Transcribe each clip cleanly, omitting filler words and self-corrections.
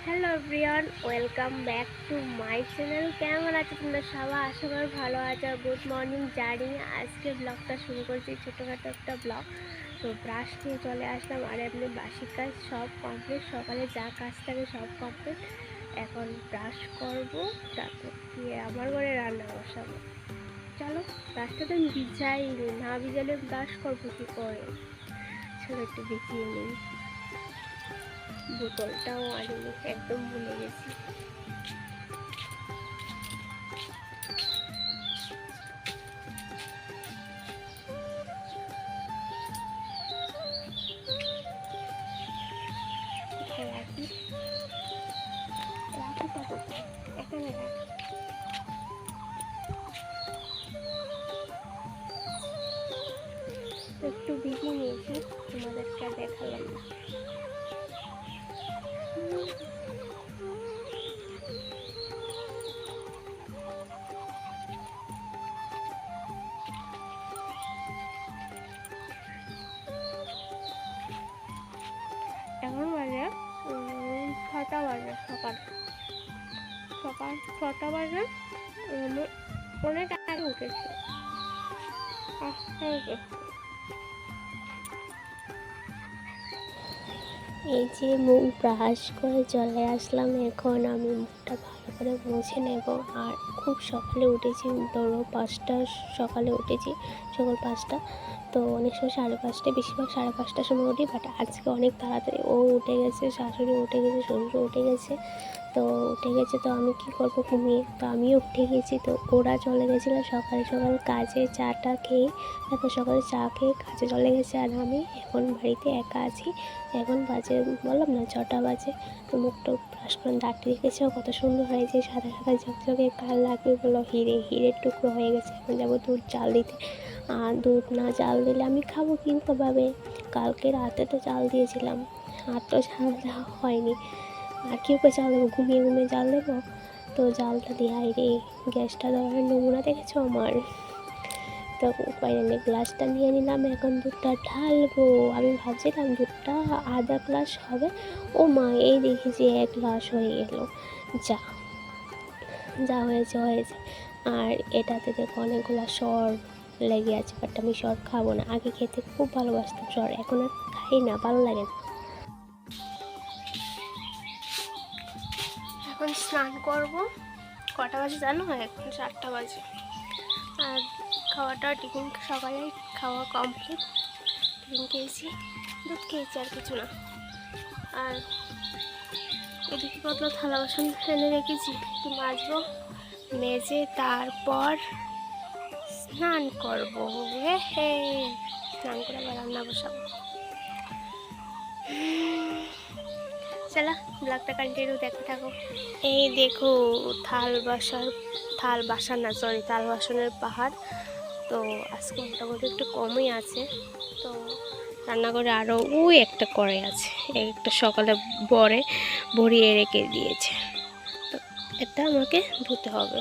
Hello everyone, welcome back to my channel. কেমন আছো তোমরা সবাই? আশা করি ভালো আছো। গুড মর্নিং জানি। আজকে ব্লগটা শুরু করছি, ছোটোখাটো একটা ব্লগ। তো ব্রাশ নিয়ে চলে আসলাম, আর এমনি বাসি কাজ সব কমপ্লিট। সকালে যা কাজ থাকে সব কমপ্লিট। এখন ব্রাশ করবো, তারপর দিয়ে আমার ঘরে রান্না বসাবো। চলো, ব্রাশটা তো আমি ভিজাইনি, না ভিজালে ব্রাশ করবো কী করে। চলো একটু ভিজিয়ে নিই। বোতলটাও আনিনি, একদম ভুলে গেছি। রাখি রাখিটা কোথায়? এখানে রাখি। একটু ভিজিয়ে নিয়েছি, তোমাদেরকে আর দেখালাম না। এখন বাজে 6টা বাজে, সকাল সকাল 6টা বাজে। অনেক আগে উঠেছি। এই যে মুখ ব্রাশ করে চলে আসলাম। এখন আমি মুখটা ভালো করে মুছে নেব। আর খুব সকালে উঠেছি, ধরো 5টা সকালে উঠেছি, সকাল 5টা। তো অনেক সময় 5:30, বেশিরভাগ 5:30টার সময় উঠি। বাট আজকে অনেক তাড়াতাড়ি ও উঠে গেছে, শাশুড়ি উঠে গেছে, শ্বশুর উঠে গেছে। তো উঠে গেছে, তো আমি কী করবো ঘুমিয়ে। তো আমিও উঠে গেছি। তো ওরা চলে গেছিলো সকাল সকাল কাজে, চাটা খেয়ে, তারপর সকালে চা খেয়ে কাজে চলে গেছে। আর আমি এখন বাড়িতে একা আছি। এখন বাজে, বললাম না 6টা বাজে। তো মুখটা ব্রাশ করে দাঁড়িয়ে রেখেছে, কত সুন্দর হয়েছে, সাদা সাদা ঝকঝকে। কাল লাগবে বলো হিরের টুকরো হয়ে গেছে। এখন যাবো দুধ চাল দিতে। আর দুধ না চাল দিলে আমি খাবো কীভাবে? কালকে রাতে তো চাল দিয়েছিলাম, আর তো চাল দেওয়া হয়নি। আর কী করে চাল দেবো? ঘুমিয়ে ঘুমিয়ে চাল দেবো? তো জালটা দিয়ে রে, গ্যাসটা ধরার নমুনা দেখেছো আমার? তো ফাইনালি গ্লাসটা নিয়ে নিলাম, এখন দুধটা ঢালবো। আমি ভাবছিলাম দুধটা আধা গ্লাস হবে। ও মা, এই দেখি যে 1 গ্লাস হয়ে গেল। যা যা হয়েছে হয়েছে। আর এটাতে দেখো অনেকগুলো সর লেগে আছে। বাট আমি সর খাবো না। আগে খেতে খুব ভালোবাসতাম সর, এখন আর খাই না, ভালো লাগে না। এখন স্নান করব। কটা বাজে জানো? এখন 7টা বাজে। আর খাওয়াটা, টিফিন সকালে খাওয়া কমপ্লিট। টিফিন খেয়েছি, দুধ খেয়েছি, আর কিছু না। আর এদিকে কত থালা বাসন এনে রেখেছি, একটু মাজবো, মেজে তারপর স্নান করবো। হে স্নান করে আবার রান্না বসাবো। চলো ব্লগটা কন্টিনিউ দেখতে থাকো। এই দেখো থাল বাসনের পাহাড়। তো আজকে মোটামুটি একটু কমই আছে। তো রান্নাঘরে আরও ওই একটা কড়াই আছে, একটা সকালে ভরিয়ে রেখে দিয়েছে। তো এটা আমাকে ধুতে হবে।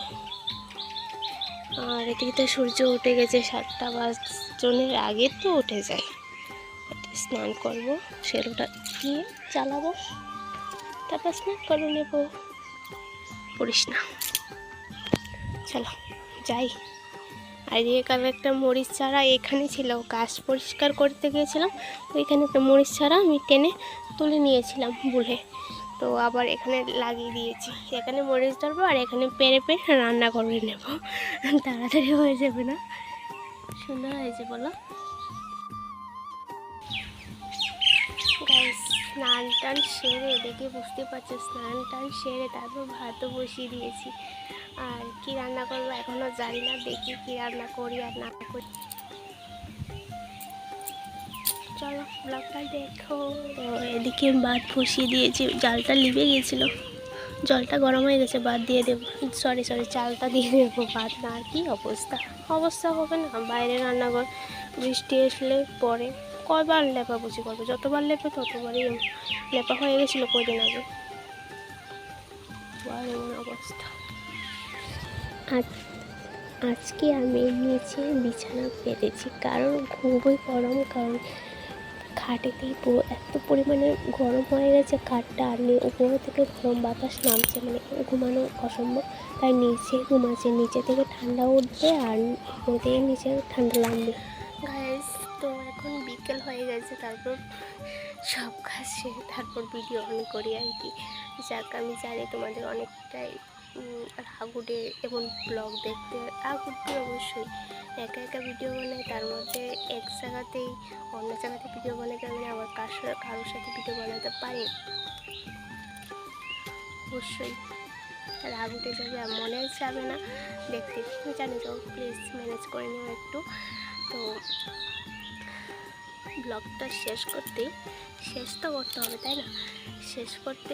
আর এদিকে তো সূর্য উঠে গেছে, 7টা বাজনের আগে তো উঠে যায়। স্নান করবো, সেলোটা দিয়ে চালাবো, তারপর স্নান করে নেব। পড়িস না, চলো যাই। আর কাল একটা মরিচ চারা এখানে ছিল, গাছ পরিষ্কার করতে গিয়েছিলাম, ওইখানে একটা মরিচ চারা আমি টেনে তুলে নিয়েছিলাম ভুলে। তো আবার এখানে লাগিয়ে দিয়েছি। এখানে মরিচ ধরবো, আর এখানে পেরে রান্না করে নেব। তাড়াতাড়ি হয়ে যাবে না? সুন্দর হয়েছে বলো? গাইস, স্নান টান সেরে, দেখে বুঝতে পারছো, স্নান টান সেরে তারপর ভাতও বসিয়ে দিয়েছি। আর কি রান্না করবো এখনও জানি না, দেখি কি রান্না করি আর না করি। চলো ব্লগটা দেখো। তো এদিকে ভাত বসিয়ে দিয়েছি, জালটা লিভে গিয়েছিলো, জলটা গরম হয়ে গেছে, ভাত দিয়ে দেবো। সরি চালটা দিয়ে দেবো। ভাত না, আর কি অবস্থা হবে না বাইরে রান্নাঘর। বৃষ্টি আসলে পরে কয়বার লেপাবুচি করবো, যতবার লেপে ততবারই লেপা হয়ে গেছিলো কদিন আগে। এমন অবস্থা। আজকে আমি নিচে বিছানা পেতেছি, কারণ খুবই গরম। কারণ খাটেতেই পুরো এত পরিমাণে গরম হয়ে গেছে খাটটা, আর উপর থেকে গরম বাতাস নামছে, মানে ঘুমানো অসম্ভব। তাই নিচে ঘুমাচ্ছে, নিচে থেকে ঠান্ডা উঠবে আর উপর থেকে নিচে ঠান্ডা নামবে। গাইস, তো এখন বিকেল হয়ে গেছে, তারপর সব কাজ সেরে তারপর ভিডিও অন করি আর কি। যাক, আমি জানি তোমাদের অনেকটাই রাগ উঠে এমন ব্লগ দেখতে, রাগ উঠবে অবশ্যই। একা একা ভিডিও বানাই, তার মধ্যে এক জায়গাতেই অন্য জায়গাতে ভিডিও বানাতে আমি আবার কারোর সাথে ভিডিও বানাতে পারি না। অবশ্যই রাগ উঠে যাবে আর মনে যাবে না দেখতে, আমি জানি তো, প্লিজ ম্যানেজ করে নিও একটু। তো ব্লগটা শেষ তো করতে হবে, তাই না? শেষ করতে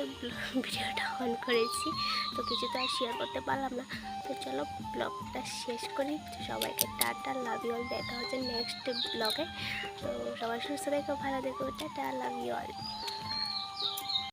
ভিডিওটা অন করেছি, তো কিছু তো আর শেয়ার করতে পারলাম না। তো চলো ব্লগটা শেষ করি। সবাইকে টাটা, লাভ ইউ অল। দেখা হচ্ছে নেক্সট ব্লগে। তো সবাই সুস্থ থেকো, ভালো থেকো, টাটা, লাভ ইউ অল।